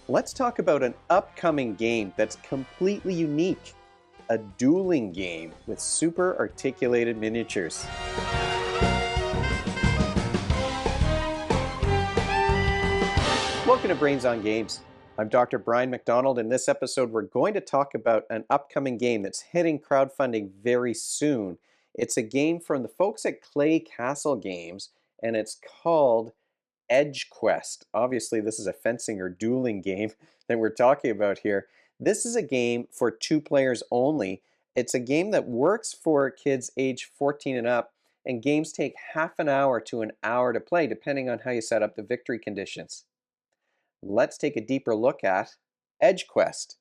Let's talk about an upcoming game that's completely unique, a dueling game with super articulated miniatures. Welcome to Brains on Games. I'm Dr. Brian McDonald. In this episode, we're going to talk about an upcoming game that's hitting crowdfunding very soon. It's a game from the folks at Clay Castle Games, and it's called Edge Quest. Obviously, this is a fencing or dueling game that we're talking about here. This is a game for two players only. It's a game that works for kids age 14 and up, and games take half an hour to an hour to play, depending on how you set up the victory conditions. Let's take a deeper look at Edge Quest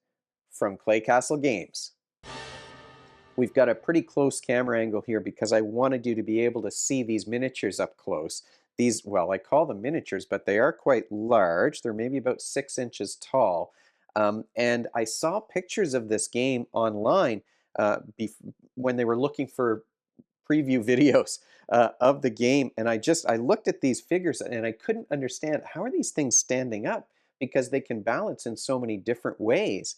from Clay Castle Games. We've got a pretty close camera angle here because I wanted you to be able to see these miniatures up close. These, well, I call them miniatures, but they are quite large. They're maybe about 6 inches tall. And I saw pictures of this game online when they were looking for preview videos of the game. And I looked at these figures and I couldn't understand, how are these things standing up? Because they can balance in so many different ways.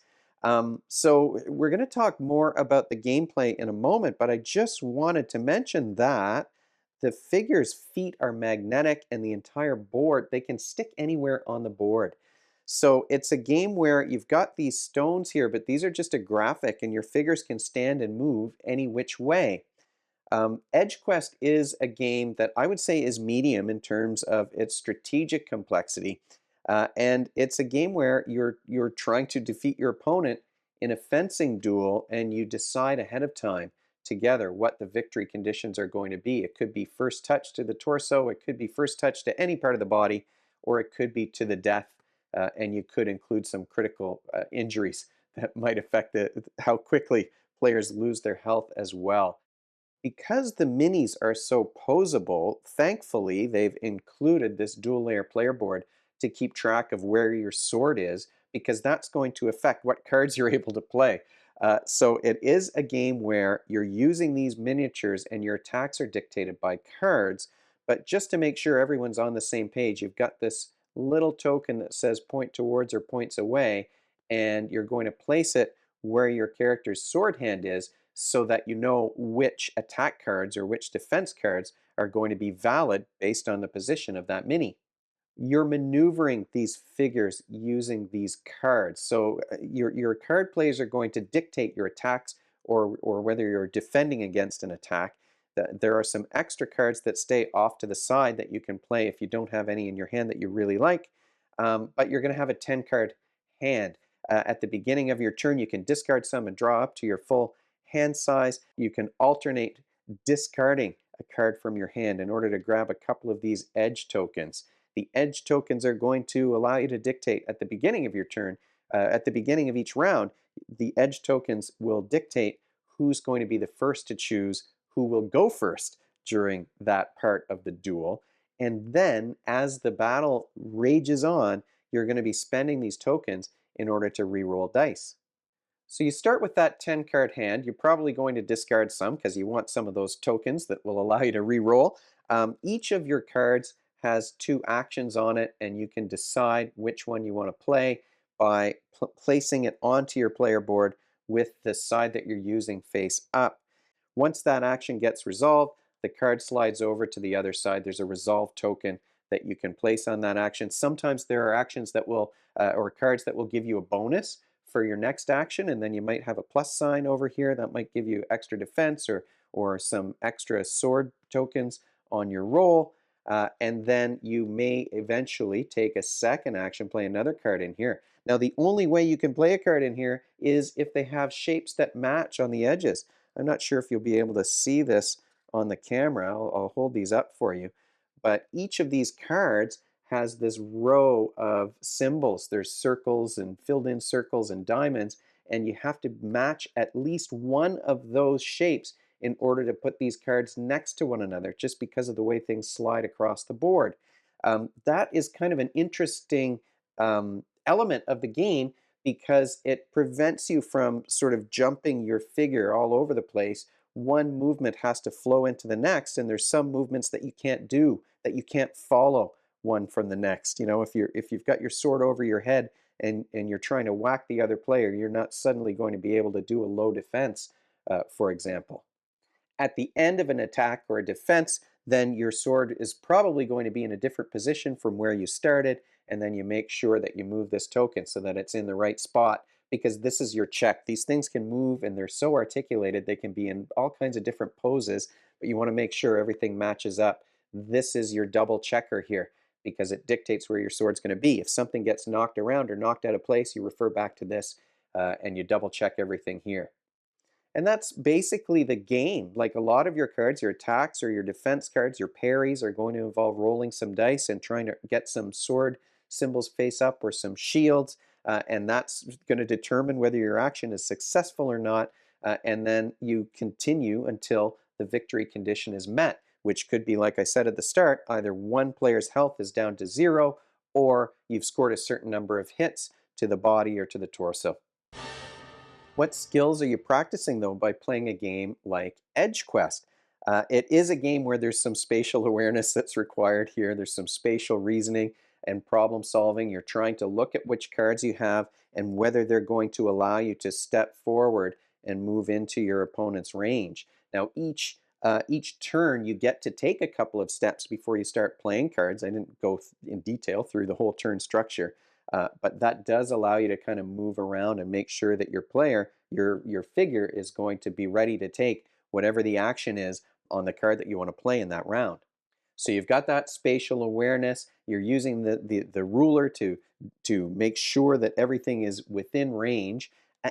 So we're going to talk more about the gameplay in a moment, but I just wanted to mention that the figure's feet are magnetic and the entire board, they can stick anywhere on the board. So it's a game where you've got these stones here, but these are just a graphic and your figures can stand and move any which way. Edge Quest is a game that I would say is medium in terms of its strategic complexity. And it's a game where you're trying to defeat your opponent in a fencing duel, and you decide ahead of time together what the victory conditions are going to be. It could be first touch to the torso, it could be first touch to any part of the body, or it could be to the death, and you could include some critical injuries that might affect how quickly players lose their health as well. Because the minis are so posable, thankfully they've included this dual layer player board to keep track of where your sword is, because that's going to affect what cards you're able to play. So it is a game where you're using these miniatures and your attacks are dictated by cards, but just to make sure everyone's on the same page, you've got this little token that says point towards or points away, and you're going to place it where your character's sword hand is, so that you know which attack cards or which defense cards are going to be valid based on the position of that mini. You're maneuvering these figures using these cards. So your card plays are going to dictate your attacks, or whether you're defending against an attack. There are some extra cards that stay off to the side that you can play if you don't have any in your hand that you really like. But you're going to have a 10-card hand. At the beginning of your turn, you can discard some and draw up to your full hand size. You can alternate discarding a card from your hand in order to grab a couple of these edge tokens. The edge tokens are going to allow you to dictate at the beginning of your turn, at the beginning of each round, the edge tokens will dictate who's going to be the first to choose who will go first during that part of the duel. And then as the battle rages on, you're going to be spending these tokens in order to re-roll dice. So you start with that 10-card hand. You're probably going to discard some because you want some of those tokens that will allow you to re-roll. Each of your cards has two actions on it, and you can decide which one you want to play by placing it onto your player board with the side that you're using face up. Once that action gets resolved, the card slides over to the other side. There's a resolve token that you can place on that action. Sometimes there are actions that will, or cards that will give you a bonus for your next action, and then you might have a plus sign over here that might give you extra defense, or some extra sword tokens on your roll. And then you may eventually take a second action, play another card in here. Now, the only way you can play a card in here is if they have shapes that match on the edges. I'm not sure if you'll be able to see this on the camera. I'll hold these up for you. But each of these cards has this row of symbols. There's circles and filled in circles and diamonds, and you have to match at least one of those shapes in order to put these cards next to one another, just because of the way things slide across the board. That is kind of an interesting element of the game, because it prevents you from sort of jumping your figure all over the place. One movement has to flow into the next, and there's some movements that you can't do, that you can't follow one from the next. You know, if you've got your sword over your head and you're trying to whack the other player, you're not suddenly going to be able to do a low defense, for example. At the end of an attack or a defense, then your sword is probably going to be in a different position from where you started, and then you make sure that you move this token so that it's in the right spot because this is your check. These things can move and they're so articulated, they can be in all kinds of different poses, but you want to make sure everything matches up. This is your double checker here because it dictates where your sword's going to be. If something gets knocked around or knocked out of place, you refer back to this and you double check everything here. And that's basically the game. Like a lot of your cards, your attacks or your defense cards, your parries are going to involve rolling some dice and trying to get some sword symbols face up or some shields. And that's going to determine whether your action is successful or not. And then you continue until the victory condition is met, which could be, like I said at the start, either one player's health is down to 0 or you've scored a certain number of hits to the body or to the torso. What skills are you practicing though by playing a game like Edge Quest? It is a game where there's some spatial awareness that's required here. There's some spatial reasoning and problem solving. You're trying to look at which cards you have and whether they're going to allow you to step forward and move into your opponent's range. Now, each turn you get to take a couple of steps before you start playing cards. I didn't go in detail through the whole turn structure, but that does allow you to kind of move around and make sure that your player, your figure, is going to be ready to take whatever the action is on the card that you want to play in that round. So you've got that spatial awareness. You're using the ruler to make sure that everything is within range,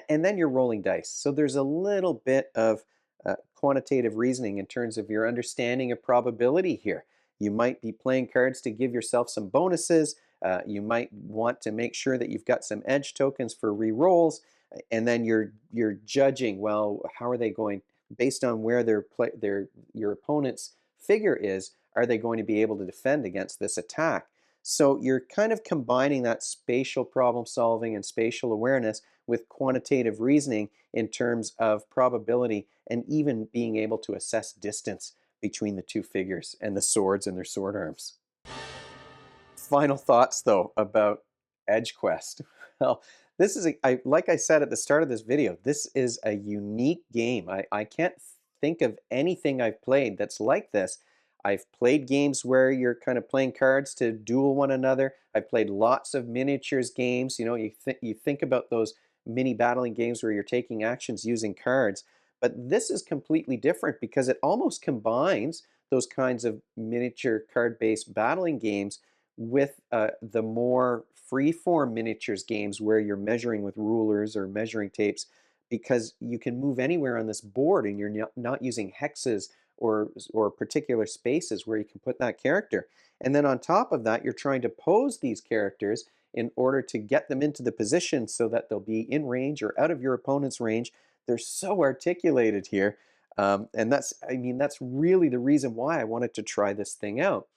and then you're rolling dice. So there's a little bit of quantitative reasoning in terms of your understanding of probability here. You might be playing cards to give yourself some bonuses. You might want to make sure that you've got some edge tokens for re-rolls, and then you're judging. Well, how are they going based on where your opponent's figure is? Are they going to be able to defend against this attack? So you're kind of combining that spatial problem solving and spatial awareness with quantitative reasoning in terms of probability and even being able to assess distance between the two figures and the swords and their sword arms. Final thoughts though about Edge Quest. Well, this is like I said at the start of this video, this is a unique game. I can't think of anything I've played that's like this. I've played games where you're kind of playing cards to duel one another. I've played lots of miniatures games. You know, you think about those mini battling games where you're taking actions using cards, but this is completely different because it almost combines those kinds of miniature card-based battling games with the more free-form miniatures games where you're measuring with rulers or measuring tapes, because you can move anywhere on this board and you're not using hexes or particular spaces where you can put that character. And then on top of that, you're trying to pose these characters in order to get them into the position so that they'll be in range or out of your opponent's range. They're so articulated here. And I mean, that's really the reason why I wanted to try this thing out.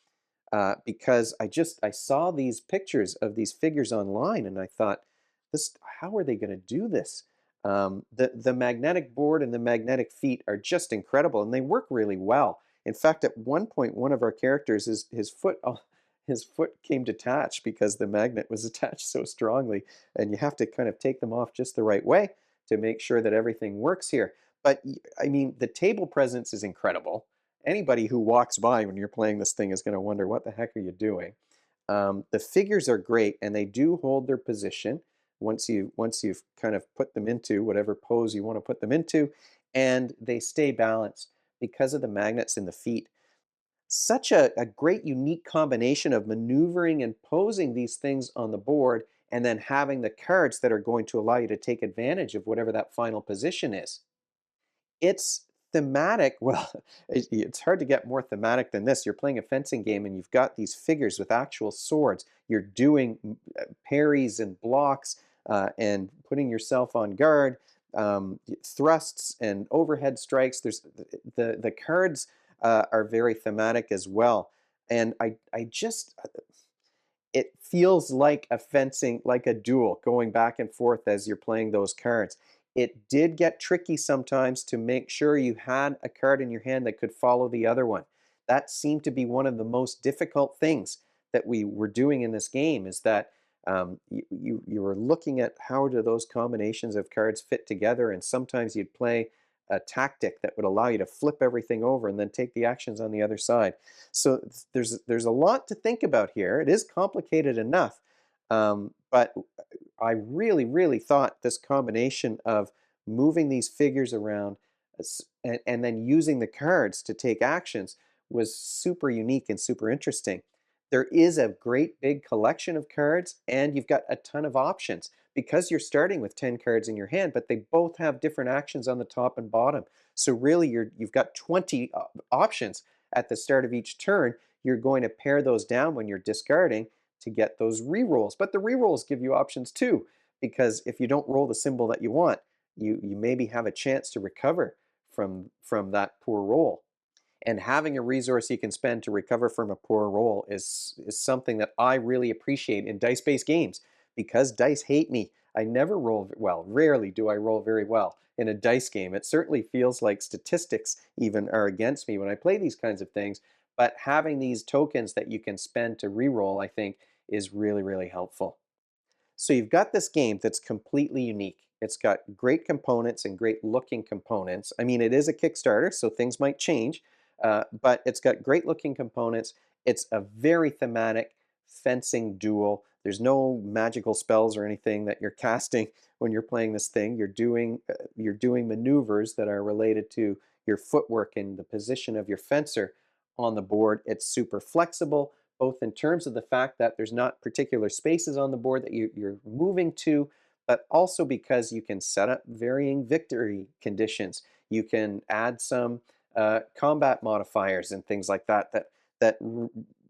Because I saw these pictures of these figures online and I thought, how are they going to do this? The magnetic board and the magnetic feet are just incredible and they work really well. In fact, at one point, one of our characters, his foot came detached because the magnet was attached so strongly, and you have to kind of take them off just the right way to make sure that everything works here. But I mean, the table presence is incredible. Anybody who walks by when you're playing this thing is going to wonder, what the heck are you doing? The figures are great, and they do hold their position once you've kind of put them into whatever pose you want to put them into, and they stay balanced because of the magnets in the feet. Such a great unique combination of maneuvering and posing these things on the board, and then having the cards that are going to allow you to take advantage of whatever that final position is. It's thematic. Well, it's hard to get more thematic than this. You're playing a fencing game and you've got these figures with actual swords. You're doing parries and blocks and putting yourself on guard, thrusts and overhead strikes. The cards are very thematic as well. And I just it feels like a fencing, like a duel, going back and forth as you're playing those cards. It did get tricky sometimes to make sure you had a card in your hand that could follow the other one. That seemed to be one of the most difficult things that we were doing in this game, is that You were looking at how do those combinations of cards fit together, and sometimes you'd play a tactic that would allow you to flip everything over and then take the actions on the other side. So there's a lot to think about here. It is complicated enough, but I really thought this combination of moving these figures around and then using the cards to take actions was super unique and super interesting. There is a great big collection of cards, and you've got a ton of options because you're starting with 10 cards in your hand, but they both have different actions on the top and bottom. So really you've got 20 options at the start of each turn. You're going to pare those down when you're discarding to get those re-rolls. But the re-rolls give you options too, because if you don't roll the symbol that you want, you maybe have a chance to recover from that poor roll. And having a resource you can spend to recover from a poor roll is something that I really appreciate in dice-based games, because dice hate me. I never roll well. Rarely do I roll very well in a dice game. It certainly feels like statistics even are against me when I play these kinds of things. But having these tokens that you can spend to re-roll, I think, is really helpful. So you've got this game that's completely unique. It's got great components and great looking components. I mean, it is a Kickstarter, so things might change, but it's got great looking components. It's a very thematic fencing duel. There's no magical spells or anything that you're casting when you're playing this thing. You're doing maneuvers that are related to your footwork and the position of your fencer on the board. It's super flexible, both in terms of the fact that there's not particular spaces on the board that you're moving to, but also because you can set up varying victory conditions. You can add some combat modifiers and things like that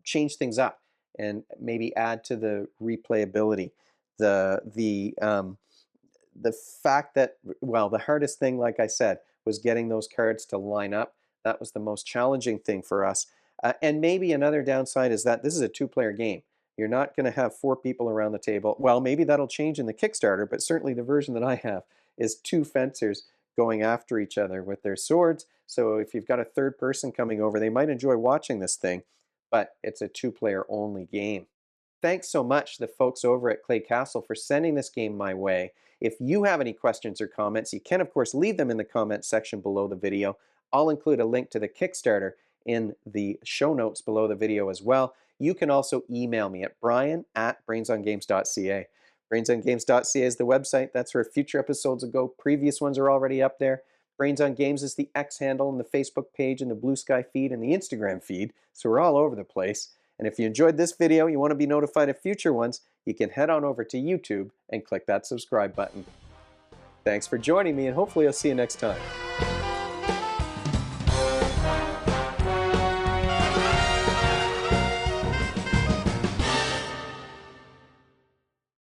change things up and maybe add to the replayability. The the um, the fact that, well, the hardest thing, like I said, was getting those cards to line up. That was the most challenging thing for us. And maybe another downside is that this is a two-player game. You're not going to have four people around the table. Well, maybe that'll change in the Kickstarter, but certainly the version that I have is two fencers going after each other with their swords. So if you've got a third person coming over, they might enjoy watching this thing, but it's a two-player only game. Thanks so much, the folks over at Clay Castle, for sending this game my way. If you have any questions or comments, you can, of course, leave them in the comments section below the video. I'll include a link to the Kickstarter in the show notes below the video as well. You can also email me at brian@brainsongames.ca. Brainsongames.ca is the website. That's where future episodes will go. Previous ones are already up there. Brains on Games is the X handle and the Facebook page and the Blue Sky feed and the Instagram feed. So we're all over the place. And if you enjoyed this video, you want to be notified of future ones, you can head on over to YouTube and click that subscribe button. Thanks for joining me, and hopefully I'll see you next time.